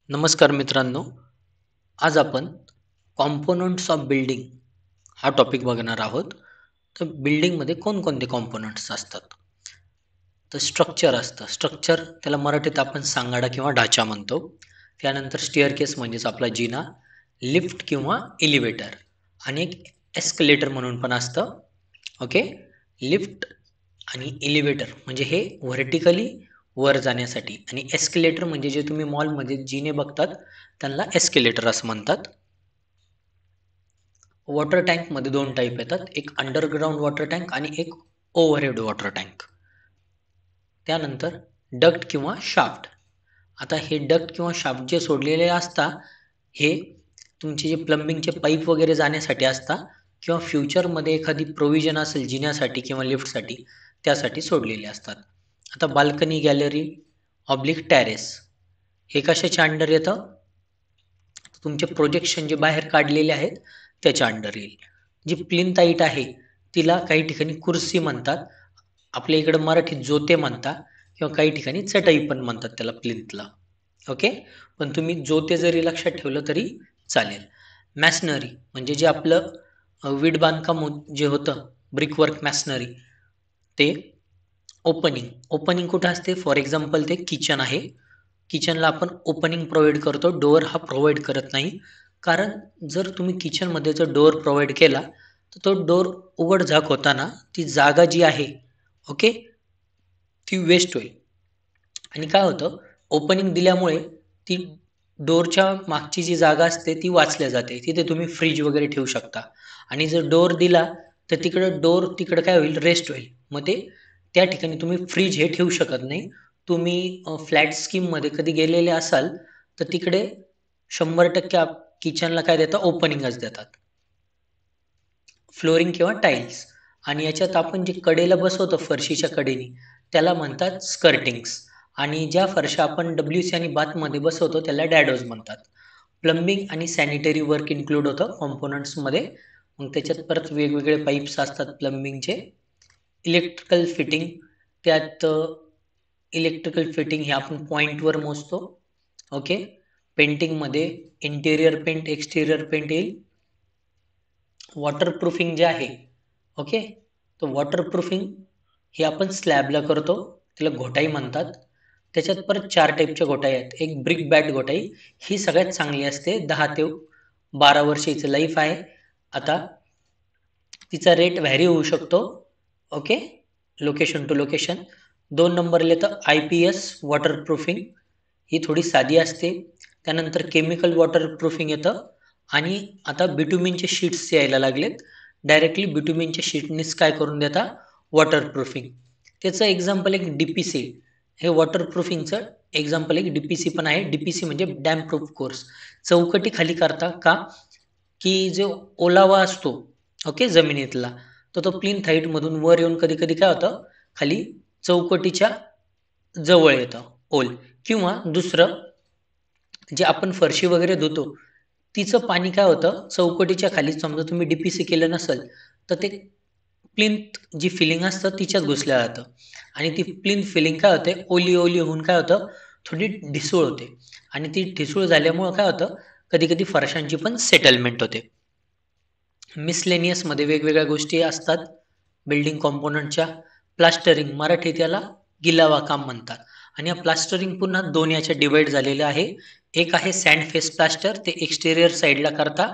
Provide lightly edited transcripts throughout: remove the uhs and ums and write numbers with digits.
नमस्कार मित्रांनो, आज आपण कॉम्पोनंट्स ऑफ बिल्डिंग हा टॉपिक बघणार आहोत. तर बिल्डिंगमध्ये कोणकोणते कॉम्पोनंट्स असतात? तर स्ट्रक्चर असतं. स्ट्रक्चर त्याला मराठीत आपण सांगाडा किंवा ढाचा म्हणतो. त्यानंतर स्टेअरकेस म्हणजेच आपला जिना, लिफ्ट किंवा एलिव्हेटर आणि एक एस्केलेटर म्हणून पण असतं. ओके. लिफ्ट आणि एलिव्हेटर म्हणजे हे व्हर्टिकली वर जाण्यासाठी आणि एस्केलेटर म्हणजे जे तुम्ही मॉलमध्ये जिने बघतात त्यांना एस्केलेटर असं म्हणतात. वॉटर टँकमध्ये दोन टाईप येतात, एक अंडरग्राऊंड वॉटर टँक आणि एक ओव्हरहेड वॉटर टँक. त्यानंतर डक्ट किंवा शाफ्ट. आता हे डक्ट किंवा शाफ्ट जे सोडलेले असतात हे तुमचे जे प्लंबिंगचे पाईप वगैरे जाण्यासाठी असतात किंवा फ्युचरमध्ये एखादी प्रोव्हिजन असेल जिन्यासाठी किंवा लिफ्टसाठी त्यासाठी सोडलेले असतात. आता बाल्कनी, गॅलरी, ऑब्लिक टॅरेस हे कशाच्या अंडर येतं? तुमचे प्रोजेक्शन जे बाहेर काढलेले आहेत त्याच्या अंडर येईल. जी प्लिंथ हाईट आहे तिला काही ठिकाणी कुर्सी म्हणतात, आपल्या इकडं मराठीत जोते म्हणतात किंवा काही ठिकाणी चटई पण म्हणतात त्याला प्लिंथला. ओके. पण तुम्ही जोते जरी लक्षात ठेवलं तरी चालेल. मॅसनरी म्हणजे जे आपलं वीट बांधकाम जे होतं, ब्रिकवर्क मॅसनरी, ते ओपनिंग. ओपनिंग कुठं असते? फॉर एक्झाम्पल ते किचन आहे. किचनला आपण ओपनिंग प्रोव्हाइड करतो, डोअर हा प्रोव्हाइड करत नाही. कारण जर तुम्ही किचनमध्ये जर डोअर प्रोव्हाइड केला तर तो डोअर उघड-झाक होताना ती जागा जी आहे, ओके, ती वेस्ट होईल. आणि काय होतं, ओपनिंग दिल्यामुळे ती डोअरच्या मागची जी जागा असते ती वाचल्या जाते. तिथे तुम्ही फ्रिज वगैरे ठेवू शकता. आणि जर डोअर दिला तर डोअर तिकडं काय होईल? रेस्ट होईल. मग ते त्या ठिकाणी तुम्ही फ्रिज हे ठेवू शकत नाही. तुम्ही फ्लॅट स्कीममध्ये कधी गेलेले असाल तर तिकडे 100% किचनला काय देतात? ओपनिंगच देतात. फ्लोरिंग किंवा टाईल्स. आणि याच्यात आपण जे कडेला बसवतो फरशीच्या कडेने त्याला म्हणतात स्कर्टिंग्स. आणि ज्या फरशा आपण डब्ल्यूसी आणि बाथमध्ये बसवतो त्याला डॅडोज म्हणतात. प्लंबिंग आणि सॅनिटरी वर्क इन्क्लूड होतं कॉम्पोनंट्समध्ये. मग त्याच्यात परत वेगवेगळे पाईप्स असतात प्लंबिंगचे. इलेक्ट्रिकल फिटिंग, त्यात इलेक्ट्रिकल फिटिंग हे आपण पॉईंटवर मोजतो. ओके. पेंटिंगमध्ये इंटेरियर पेंट, एक्सटेरियर पेंट येईल. वॉटरप्रूफिंग जे आहे, ओके, तर वॉटरप्रूफिंग हे आपण स्लॅबला करतो, त्याला घोटाई म्हणतात. त्याच्यात परत 4 टाईपच्या घोटाई आहेत. एक ब्रिक बॅट घोटाई, ही सगळ्यात चांगली असते. 10 ते 12 वर्ष हिचं लाईफ आहे. आता तिचा रेट व्हॅरी होऊ शकतो, ओके, लोकेशन टू लोकेशन. 2 नंबरला येतं IPS वॉटरप्रूफिंग, ही थोडी साधी असते. त्यानंतर केमिकल वॉटरप्रूफिंग येतं आणि आता बिटुमिनचे शीट्स यायला लागलेत. डायरेक्टली बिटुमिनच्या शीटनीच काय करून देता? वॉटरप्रूफिंग. त्याचं एक्झाम्पल एक DPC. हे वॉटरप्रूफिंगचं एक्झाम्पल एक DPC पण आहे. DPC म्हणजे डॅम प्रूफ कोर्स. चौकटी खाली करता का? की जो ओलावा असतो, ओके, जमिनीतला, तर तो प्लिंथ हाईटमधून वर येऊन कधी-कधी काय होतं? खाली चौकटीच्या जवळ येतं ओल. किंवा दुसरं, जे आपण फरशी वगैरे धुतो, तिचं पाणी काय होतं? चौकटीच्या खाली समजा तुम्ही DPC केलं नसेल, तर ते प्लिंथ जी फिलिंग असतं तिच्यात घुसलं जातं. आणि ती प्लिंथ फिलिंग काय होते? ओली-ओली होऊन काय होतं? थोडी ढिसूळ होते. आणि ती ढिसूळ झाल्यामुळं काय होतं? कधी-कधी फरशांची पण सेटलमेंट होते. मिसलेनियसमध्ये वेगवेगळ्या गोष्टी असतात बिल्डिंग कॉम्पोनंटच्या. प्लास्टरिंग, मराठीत याला गिलावा काम म्हणतात. आणि या प्लास्टरिंग पुन्हा 2 याच्या डिवाइड झालेलं आहे. एक आहे सँड फेस प्लास्टर, ते एक्सटेरियर साइडला करता.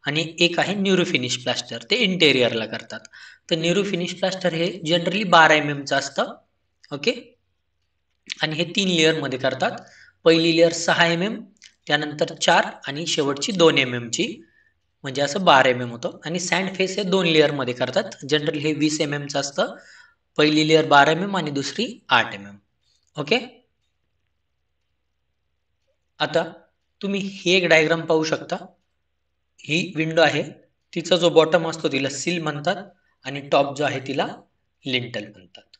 आणि एक आहे न्यूरो फिनिश प्लास्टर, ते इंटेरियरला करतात. तर न्यूरो फिनिश प्लास्टर हे जनरली 12 mmचं असतं, ओके. आणि हे 3 लेयरमध्ये करतात. पहिली लेयर 6 mm, त्यानंतर 4 आणि शेवटची 2 mmची, म्हणजे असं 12 होतं. आणि सँड फेस हे 2 लेयरमध्ये करतात. जनरली हे 20 mmचं असतं. पहिली लेयर 12 आणि दुसरी 8 ओके. आता तुम्ही ही एक डायग्राम पाहू शकता. ही विंडो आहे. तिचा जो बॉटम असतो तिला सील म्हणतात आणि टॉप जो आहे तिला लिंटल म्हणतात.